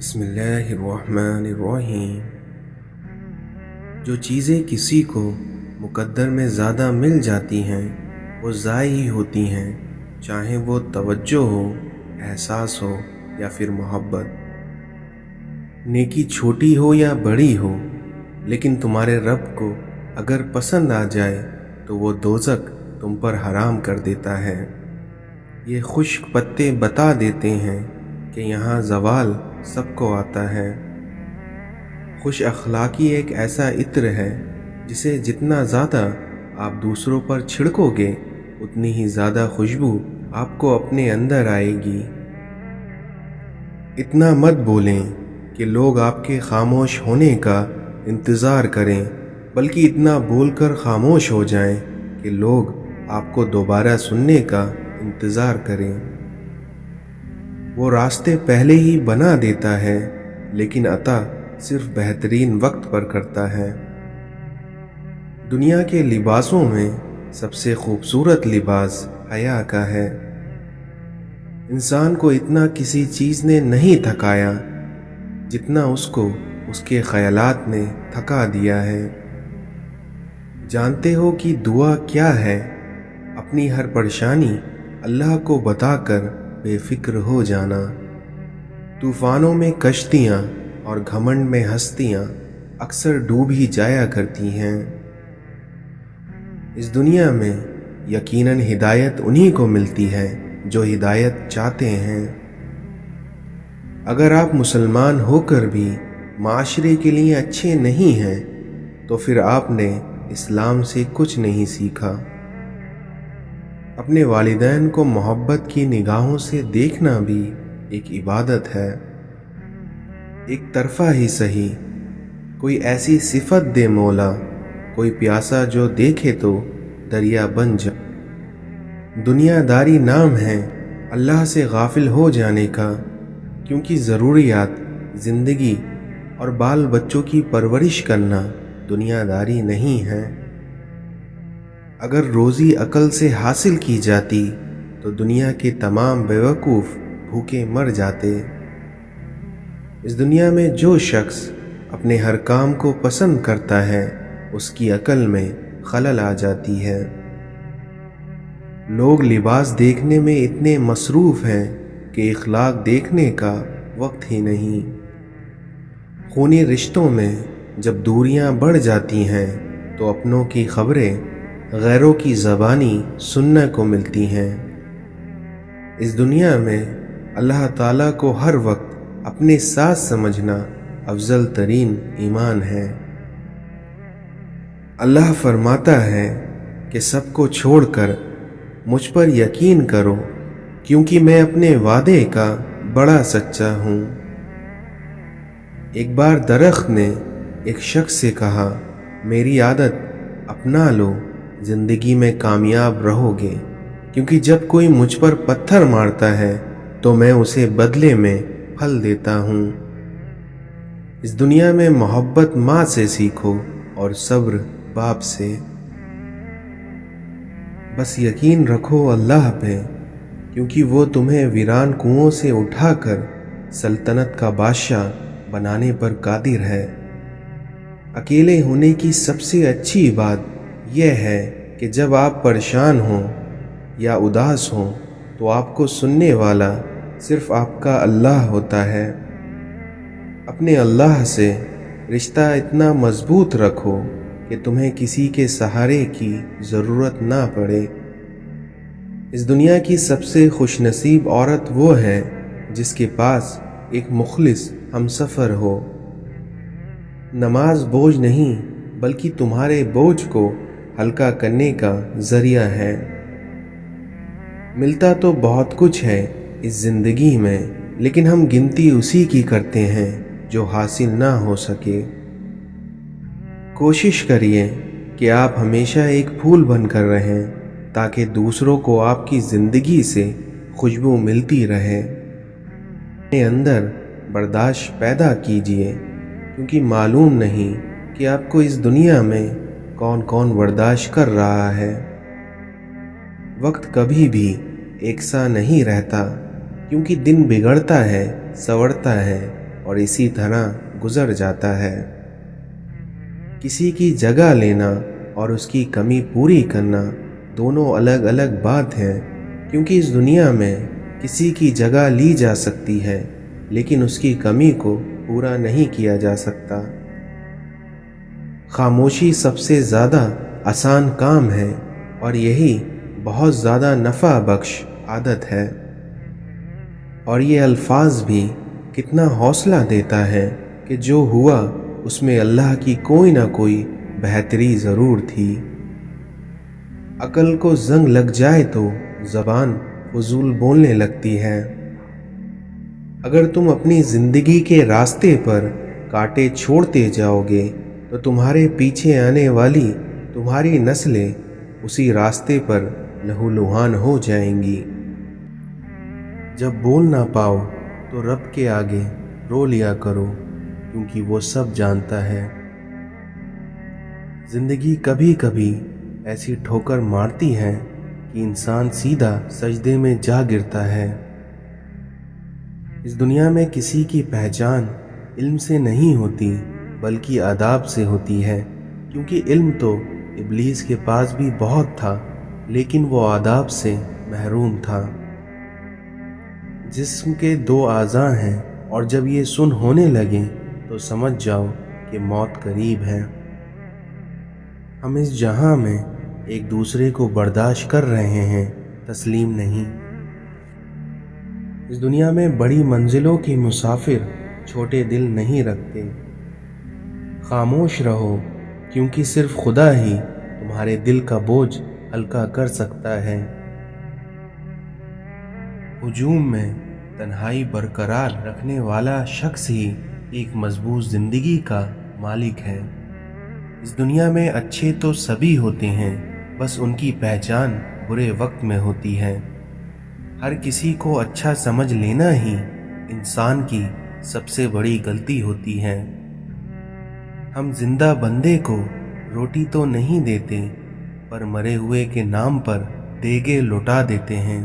بسم اللہ الرحمن الرحیم۔ جو چیزیں کسی کو مقدر میں زیادہ مل جاتی ہیں وہ ضائع ہی ہوتی ہیں، چاہے وہ توجہ ہو، احساس ہو یا پھر محبت۔ نیکی چھوٹی ہو یا بڑی ہو، لیکن تمہارے رب کو اگر پسند آ جائے تو وہ دوزخ تم پر حرام کر دیتا ہے۔ یہ خشک پتے بتا دیتے ہیں کہ یہاں زوال سب کو آتا ہے۔ خوش اخلاقی ایک ایسا عطر ہے جسے جتنا زیادہ آپ دوسروں پر چھڑکو گے اتنی ہی زیادہ خوشبو آپ کو اپنے اندر آئے گی۔ اتنا مت بولیں کہ لوگ آپ کے خاموش ہونے کا انتظار کریں، بلکہ اتنا بول کر خاموش ہو جائیں کہ لوگ آپ کو دوبارہ سننے کا انتظار کریں۔ وہ راستے پہلے ہی بنا دیتا ہے، لیکن عطا صرف بہترین وقت پر کرتا ہے۔ دنیا کے لباسوں میں سب سے خوبصورت لباس حیا کا ہے۔ انسان کو اتنا کسی چیز نے نہیں تھکایا جتنا اس کو اس کے خیالات نے تھکا دیا ہے۔ جانتے ہو کہ دعا کیا ہے؟ اپنی ہر پریشانی اللہ کو بتا کر بے فکر ہو جانا۔ طوفانوں میں کشتیاں اور گھمنڈ میں ہستیاں اکثر ڈوب ہی جایا کرتی ہیں۔ اس دنیا میں یقیناً ہدایت انہی کو ملتی ہے جو ہدایت چاہتے ہیں۔ اگر آپ مسلمان ہو کر بھی معاشرے کے لیے اچھے نہیں ہیں تو پھر آپ نے اسلام سے کچھ نہیں سیکھا۔ اپنے والدین کو محبت کی نگاہوں سے دیکھنا بھی ایک عبادت ہے۔ ایک طرفہ ہی صحیح، کوئی ایسی صفت دے مولا، کوئی پیاسا جو دیکھے تو دریا بن جائے۔ دنیا داری نام ہے اللہ سے غافل ہو جانے کا، کیونکہ ضروریات، زندگی اور بال بچوں کی پرورش کرنا دنیا داری نہیں ہے۔ اگر روزی عقل سے حاصل کی جاتی تو دنیا کے تمام بیوقوف بھوکے مر جاتے۔ اس دنیا میں جو شخص اپنے ہر کام کو پسند کرتا ہے اس کی عقل میں خلل آ جاتی ہے۔ لوگ لباس دیکھنے میں اتنے مصروف ہیں کہ اخلاق دیکھنے کا وقت ہی نہیں۔ خونی رشتوں میں جب دوریاں بڑھ جاتی ہیں تو اپنوں کی خبریں غیروں کی زبانی سننے کو ملتی ہیں۔ اس دنیا میں اللہ تعالیٰ کو ہر وقت اپنے ساتھ سمجھنا افضل ترین ایمان ہے۔ اللہ فرماتا ہے کہ سب کو چھوڑ کر مجھ پر یقین کرو، کیونکہ میں اپنے وعدے کا بڑا سچا ہوں۔ ایک بار درخت نے ایک شخص سے کہا، میری عادت اپنا لو، زندگی میں کامیاب رہو گے، کیونکہ جب کوئی مجھ پر پتھر مارتا ہے تو میں اسے بدلے میں پھل دیتا ہوں۔ اس دنیا میں محبت ماں سے سیکھو اور صبر باپ سے۔ بس یقین رکھو اللہ پہ، کیونکہ وہ تمہیں ویران کنووں سے اٹھا کر سلطنت کا بادشاہ بنانے پر قادر ہے۔ اکیلے ہونے کی سب سے اچھی بات یہ ہے کہ جب آپ پریشان ہوں یا اداس ہوں تو آپ کو سننے والا صرف آپ کا اللہ ہوتا ہے۔ اپنے اللہ سے رشتہ اتنا مضبوط رکھو کہ تمہیں کسی کے سہارے کی ضرورت نہ پڑے۔ اس دنیا کی سب سے خوش نصیب عورت وہ ہے جس کے پاس ایک مخلص ہمسفر ہو۔ نماز بوجھ نہیں بلکہ تمہارے بوجھ کو ہلکا کرنے کا ذریعہ ہے۔ ملتا تو بہت کچھ ہے اس زندگی میں، لیکن ہم گنتی اسی کی کرتے ہیں جو حاصل نہ ہو سکے۔ کوشش کریے کہ آپ ہمیشہ ایک پھول بن کر رہیں تاکہ دوسروں کو آپ کی زندگی سے خوشبو ملتی رہے۔ اپنے اندر برداشت پیدا کیجیے، کیونکہ معلوم نہیں کہ آپ کو اس دنیا میں کون کون برداشت کر رہا ہے۔ وقت کبھی بھی ایک سا نہیں رہتا، کیونکہ دن بگڑتا ہے، سنورتا ہے और इसी तरह गुजर जाता है। किसी की जगह लेना और उसकी कमी पूरी करना दोनों अलग अलग बात है, क्योंकि इस दुनिया में किसी की जगह ली जा सकती है लेकिन उसकी कमी को पूरा नहीं किया जा सकता। खामोशी सबसे ज़्यादा आसान काम है और यही बहुत ज़्यादा नफ़ा बख्श आदत है। और ये अल्फाज भी कितना हौसला देता है कि जो हुआ उसमें अल्लाह की कोई ना कोई बेहतरी ज़रूर थी। अकल को जंग लग जाए तो ज़बान फजूल बोलने लगती है। अगर तुम अपनी ज़िंदगी के रास्ते पर कांटे छोड़ते जाओगे तो तुम्हारे पीछे आने वाली तुम्हारी नस्लें उसी रास्ते पर लहूलुहान हो जाएंगी। जब बोल ना पाओ तो रब के आगे रो लिया करो, क्योंकि वो सब जानता है। ज़िंदगी कभी कभी ऐसी ठोकर मारती है कि इंसान सीधा सजदे में जा गिरता है। इस दुनिया में किसी की पहचान इल्म से नहीं होती बल्कि आदाब से होती है, क्योंकि इल्म तो इब्लीस के पास भी बहुत था लेकिन वो आदाब से महरूम था। जिस्म के दो आज़ा हैं और जब ये सुन होने लगे तो समझ जाओ कि मौत करीब है। हम इस जहां में एक दूसरे को बर्दाश्त कर रहे हैं, तस्लीम नहीं। इस दुनिया में बड़ी मंजिलों के मुसाफिर छोटे दिल नहीं रखते। खामोश रहो, क्योंकि सिर्फ खुदा ही तुम्हारे दिल का बोझ हल्का कर सकता है। हुजूम में तन्हाई बरकरार रखने वाला शख्स ही एक मजबूत जिंदगी का मालिक है। इस दुनिया में अच्छे तो सभी होते हैं, बस उनकी पहचान बुरे वक्त में होती है। हर किसी को अच्छा समझ लेना ही इंसान की सबसे बड़ी गलती होती है। हम जिंदा बंदे को रोटी तो नहीं देते, पर मरे हुए के नाम पर देगे लौटा देते हैं।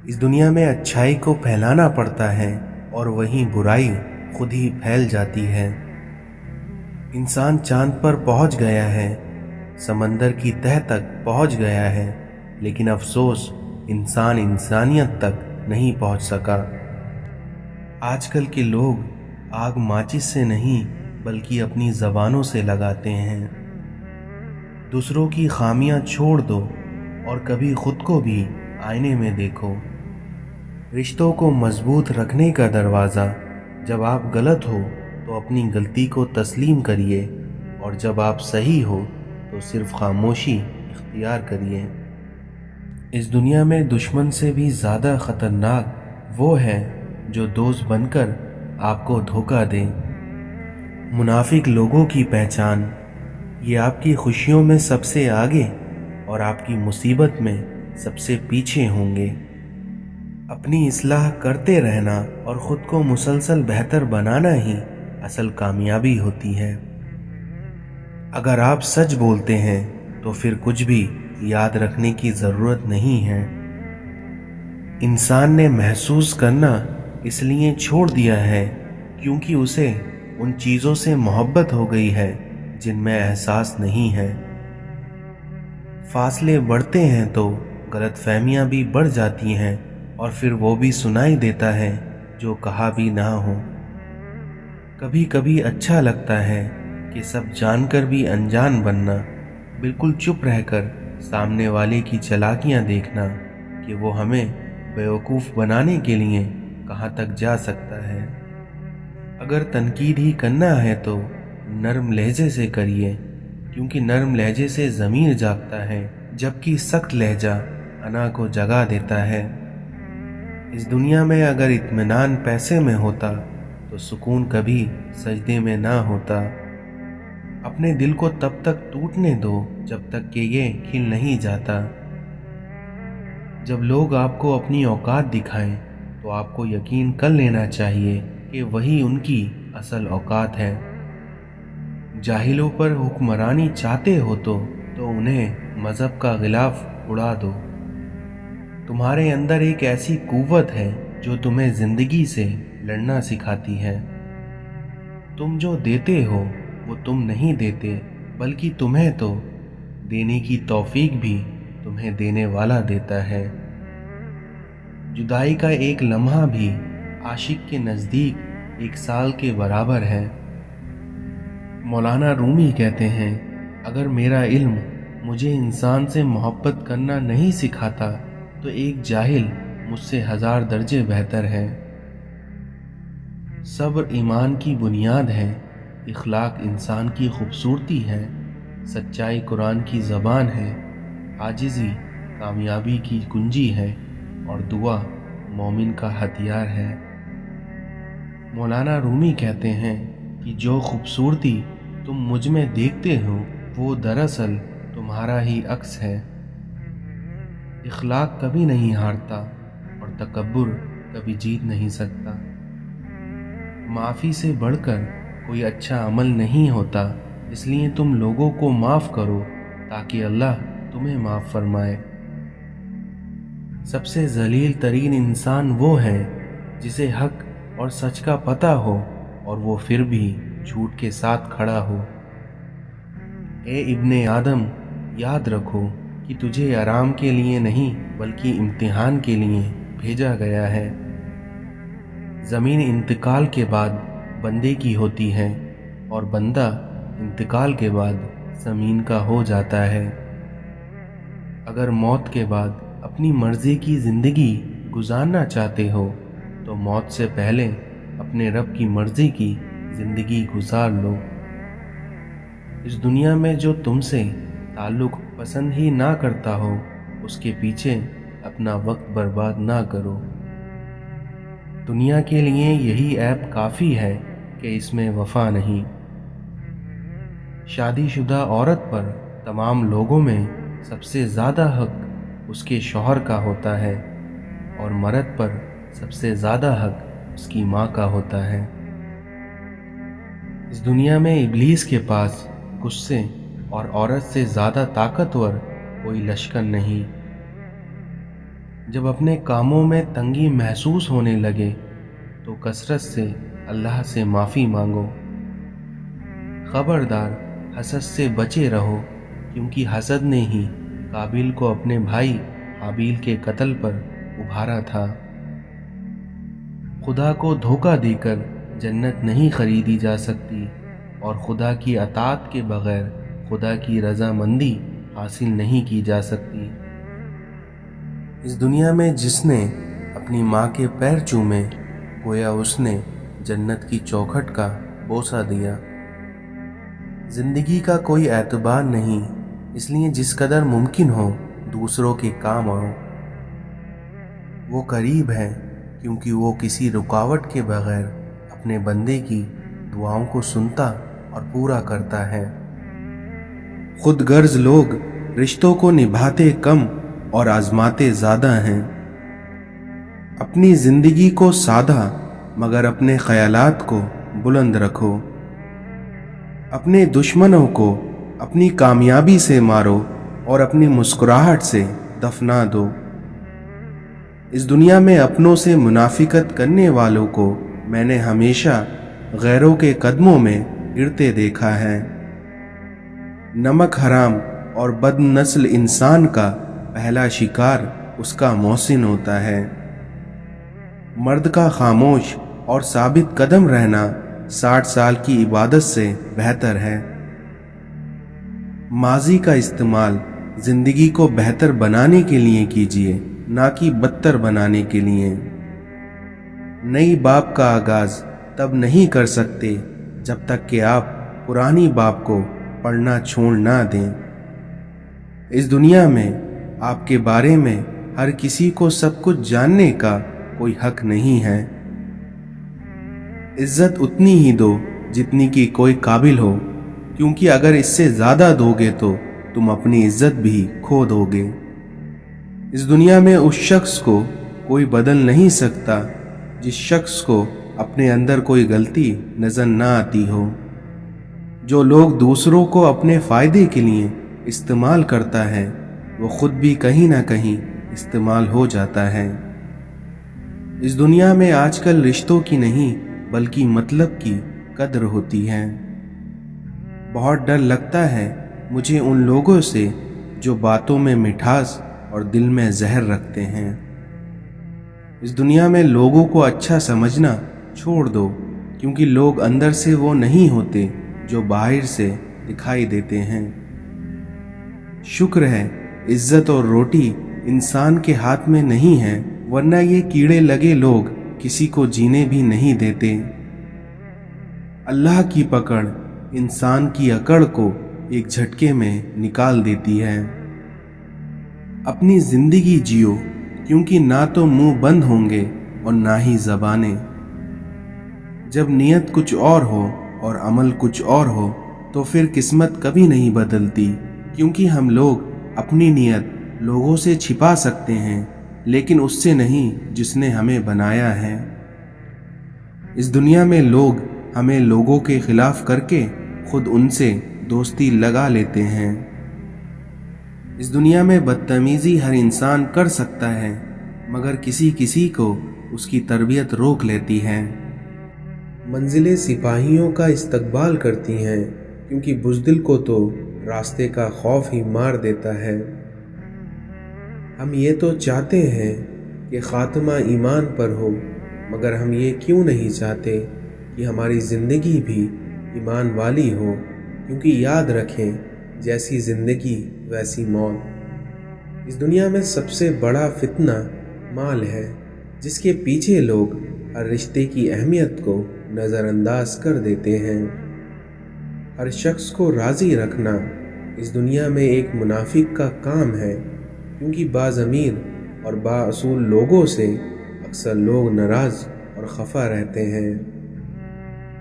इस दुनिया में अच्छाई को फैलाना पड़ता है और वहीं बुराई खुद ही फैल जाती है। इंसान चांद पर पहुंच गया है, समंदर की तह तक पहुंच गया है, लेकिन अफसोस इंसान इंसानियत तक नहीं पहुंच सका। आजकल के लोग आग माचिस से नहीं बल्कि अपनी ज़बानों से लगाते हैं। दूसरों की खामियां छोड़ दो और कभी खुद को भी आईने में देखो। रिश्तों को मजबूत रखने का दरवाज़ा, जब आप गलत हो तो अपनी गलती को तस्लीम करिए, और जब आप सही हो तो सिर्फ खामोशी इख्तियार करिए। इस दुनिया में दुश्मन से भी ज़्यादा ख़तरनाक वो है जो दोस्त बनकर आपको धोखा दे। मुनाफिक लोगों की पहचान, ये आपकी खुशियों में सबसे आगे और आपकी मुसीबत में सबसे पीछे होंगे। अपनी इस्लाह करते रहना और ख़ुद को मुसलसल बेहतर बनाना ही असल कामयाबी होती है। अगर आप सच बोलते हैं तो फिर कुछ भी याद रखने की ज़रूरत नहीं है। इंसान ने महसूस करना इसलिए छोड़ दिया है क्योंकि उसे उन चीज़ों से मोहब्बत हो गई है जिनमें एहसास नहीं है। फासले बढ़ते हैं तो गलतफहमियां भी बढ़ जाती हैं और फिर वो भी सुनाई देता है जो कहा भी ना हो। कभी कभी अच्छा लगता है कि सब जानकर भी अनजान बनना, बिल्कुल चुप रहकर सामने वाले की चालाकियां देखना कि वो हमें बेवकूफ़ बनाने के लिए कहाँ तक जा सकता है। अगर तनकीद ही करना है तो नरम लहजे से करिए, क्योंकि नरम लहजे से ज़मीर जागता है, जबकि सख्त लहजा अना को जगा देता है। इस दुनिया में अगर इत्मीनान पैसे में होता तो सुकून कभी सजदे में ना होता। अपने दिल को तब तक टूटने दो जब तक कि ये खिल नहीं जाता। जब लोग आपको अपनी औकात दिखाएं तो आपको यकीन कर लेना चाहिए कि वही उनकी असल औकात है। जाहिलों पर हुक्मरानी चाहते हो तो उन्हें मज़हब का गिलाफ उड़ा दो। तुम्हारे अंदर एक ऐसी कुव्वत है जो तुम्हें जिंदगी से लड़ना सिखाती है। तुम जो देते हो वो तुम नहीं देते, बल्कि तुम्हें तो देने की तौफीक भी तुम्हें देने वाला देता है। जुदाई का एक लम्हा भी आशिक के नज़दीक 1 साल के बराबर है। मौलाना रूमी कहते हैं, अगर मेरा इल्म मुझे इंसान से मोहब्बत करना नहीं सिखाता तो एक जाहिल मुझसे 1000 दर्जे बेहतर है। सब्र ईमान की बुनियाद है, इखलाक इंसान की खूबसूरती है, सच्चाई कुरान की ज़बान है, आजिज़ी कामयाबी की कुंजी है और दुआ मोमिन का हथियार है। मौलाना रूमी कहते हैं कि जो खूबसूरती तुम मुझ में देखते हो वो दरअसल तुम्हारा ही अक्स है। इखलाक कभी नहीं हारता और तकब्बुर कभी जीत नहीं सकता। माफ़ी से बढ़कर कोई अच्छा अमल नहीं होता, इसलिए तुम लोगों को माफ़ करो ताकि अल्लाह तुम्हें माफ़ फरमाए। सबसे ज़लील तरीन इंसान वो है जिसे हक और सच का पता हो और वो फिर भी झूठ के साथ खड़ा हो। ए इब्ने आदम, याद रखो कि तुझे आराम के लिए नहीं बल्कि इम्तिहान के लिए भेजा गया है। ज़मीन इंतकाल के बाद बंदे की होती है और बंदा इंतकाल के बाद ज़मीन का हो जाता है। अगर मौत के बाद अपनी मर्ज़ी की ज़िंदगी गुजारना चाहते हो तो मौत से पहले अपने रब की मर्ज़ी की ज़िंदगी गुजार लो। इस दुनिया में जो तुमसे ताल्लुक़ पसंद ही ना करता हो उसके पीछे अपना वक्त बर्बाद ना करो। दुनिया के लिए यही ऐप काफ़ी है कि इसमें वफा नहीं। शादीशुदा औरत पर तमाम लोगों में सबसे ज़्यादा हक उसके शौहर का होता है और मर्द पर सबसे ज़्यादा हक उसकी माँ का होता है। इस दुनिया में इब्लीस के पास गुस्से और औरत से ज़्यादा ताकतवर कोई लश्कर नहीं। जब अपने कामों में तंगी महसूस होने लगे तो कसरत से अल्लाह से माफ़ी मांगो। खबरदार हसद से बचे रहो, क्योंकि हसद ने ही काबिल को अपने भाई हाबील के कत्ल पर उभारा था। खुदा को धोखा देकर जन्नत नहीं खरीदी जा सकती और खुदा की अताअत के बगैर खुदा की रज़ामंदी हासिल नहीं की जा सकती। इस दुनिया में जिसने अपनी माँ के पैर चूमे, गोया उसने जन्नत की चौखट का बोसा दिया। ज़िंदगी का कोई एतबार नहीं, इसलिए जिस कदर मुमकिन हो दूसरों के काम आओ। वो करीब है क्योंकि वो किसी रुकावट के बगैर अपने बंदे की दुआओं को सुनता और पूरा करता है। खुद गर्ज लोग रिश्तों को निभाते कम और आजमाते ज़्यादा हैं। अपनी ज़िंदगी को सादा मगर अपने ख्यालात को बुलंद रखो। अपने दुश्मनों को अपनी कामयाबी से मारो और अपनी मुस्कुराहट से दफना दो। इस दुनिया में अपनों से मुनाफिकत करने वालों को मैंने हमेशा गैरों के कदमों में गिरते देखा है। नमक हराम और बदनस्ल इंसान का पहला शिकार उसका मौसिन होता है। मर्द का खामोश और साबित कदम रहना 60 साल की इबादत से बेहतर है। माजी का इस्तेमाल जिंदगी को बेहतर बनाने के लिए कीजिए, ना कि बदतर बनाने के लिए। नई बाब का आगाज तब नहीं कर सकते जब तक कि आप पुरानी बाब को पढ़ना छोड़ ना दें। इस दुनिया में आपके बारे में हर किसी को सब कुछ जानने का कोई हक नहीं है। इज्जत उतनी ही दो जितनी कि कोई काबिल हो, क्योंकि अगर इससे ज़्यादा दोगे तो तुम अपनी इज्जत भी खो दोगे। इस दुनिया में उस शख्स को कोई बदल नहीं सकता जिस शख्स को अपने अंदर कोई गलती नज़र ना आती हो। जो लोग दूसरों को अपने फ़ायदे के लिए इस्तेमाल करता है वो खुद भी कहीं ना कहीं इस्तेमाल हो जाता है। इस दुनिया में आजकल रिश्तों की नहीं बल्कि मतलब की कद्र होती है। बहुत डर लगता है मुझे उन लोगों से जो बातों में मिठास और दिल में जहर रखते हैं। इस दुनिया में लोगों को अच्छा समझना छोड़ दो, क्योंकि लोग अंदर से वो नहीं होते जो बाहर से दिखाई देते हैं। शुक्र है इज्जत और रोटी इंसान के हाथ में नहीं है, वरना ये कीड़े लगे लोग किसी को जीने भी नहीं देते। अल्लाह की पकड़ इंसान की अकड़ को एक झटके में निकाल देती है। अपनी जिंदगी जियो, क्योंकि ना तो मुंह बंद होंगे और ना ही जबानें। जब नियत कुछ और हो और अमल कुछ और हो तो फिर किस्मत कभी नहीं बदलती, क्योंकि हम लोग अपनी नियत लोगों से छिपा सकते हैं, लेकिन उससे नहीं जिसने हमें बनाया है। इस दुनिया में लोग हमें लोगों के खिलाफ करके खुद उनसे दोस्ती लगा लेते हैं। इस दुनिया में बदतमीजी हर इंसान कर सकता है, मगर किसी किसी को उसकी तरबियत रोक लेती है। मंजिलें सिपाहियों का इस्तकबाल करती हैं, क्योंकि बुज़दिल को तो रास्ते का खौफ ही मार देता है। हम ये तो चाहते हैं कि खात्मा ईमान पर हो, मगर हम ये क्यों नहीं चाहते कि हमारी ज़िंदगी भी ईमान वाली हो, क्योंकि याद रखें जैसी ज़िंदगी वैसी मौत। इस दुनिया में सबसे बड़ा फितना माल है, जिसके पीछे लोग हर रिश्ते की अहमियत को नज़रअंदाज कर देते हैं। हर शख्स को राज़ी रखना इस दुनिया में एक मुनाफिक का काम है, क्योंकि बाज़मीर और बाअसूल लोगों से अक्सर लोग नाराज़ और खफा रहते हैं।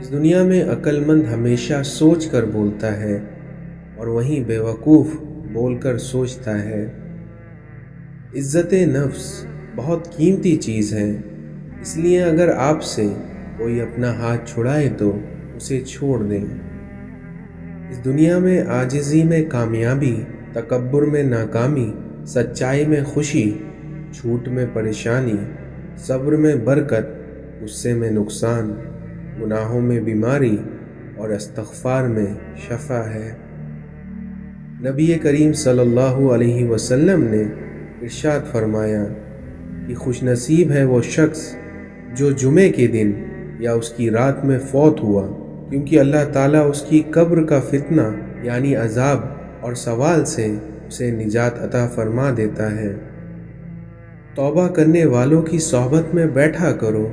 इस दुनिया में अक्लमंद हमेशा सोच कर बोलता है और वहीं बेवकूफ़ बोलकर सोचता है। इज्जत नफ्स बहुत कीमती चीज़ है, इसलिए अगर आपसे कोई अपना हाथ छुड़ाए तो उसे छोड़ दें। इस दुनिया में आजिज़ी में कामयाबी, तकब्बुर में नाकामी, सच्चाई में खुशी, झूठ में परेशानी, सब्र में बरकत, गुस्से में नुकसान, गुनाहों में बीमारी और इस्तग़फ़ार में शफ़ा है। नबी करीम सल्लल्लाहु अलैहि वसल्लम ने इरशाद फरमाया कि खुशनसीब है वो शख्स जो जुमे के दिन या उसकी रात में फौत हुआ, क्योंकि अल्लाह ताला उसकी कब्र का फितना यानी अजाब और सवाल से उसे निजात अता फरमा देता है। तौबा करने वालों की सोहबत में बैठा करो,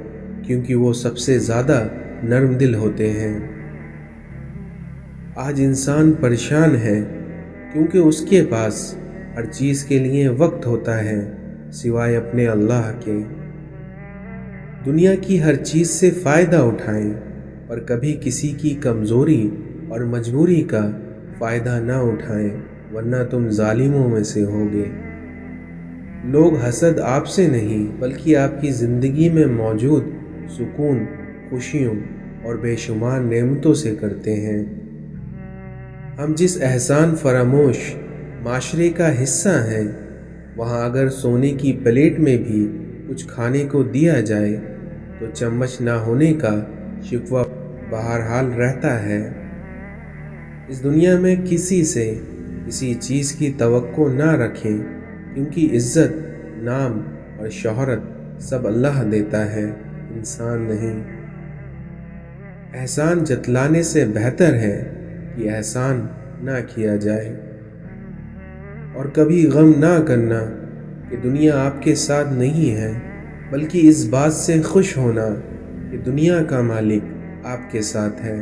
क्योंकि वो सबसे ज़्यादा नर्म दिल होते हैं। आज इंसान परेशान है, क्योंकि उसके पास हर चीज़ के लिए वक्त होता है सिवाय अपने अल्लाह के। दुनिया की हर चीज़ से फ़ायदा उठाएं, पर कभी किसी की कमज़ोरी और मजबूरी का फ़ायदा ना उठाएं, वरना तुम जालिमों में से होगे। लोग हसद आपसे नहीं बल्कि आपकी ज़िंदगी में मौजूद सुकून, खुशियों और बेशुमार नेमतों से करते हैं। हम जिस एहसान फरामोश माशरे का हिस्सा हैं, वहाँ अगर सोने की प्लेट में भी कुछ खाने को दिया जाए तो चम्मच ना होने का शिकवा बहरहाल रहता है। इस दुनिया में किसी से किसी चीज़ की तवक्को ना रखें, क्योंकि इज़्ज़त, नाम और शोहरत सब अल्लाह देता है, इंसान नहीं। एहसान जतलाने से बेहतर है कि एहसान ना किया जाए। और कभी गम ना करना कि दुनिया आपके साथ नहीं है, बल्कि इस बात से खुश होना कि दुनिया का मालिक आपके साथ है।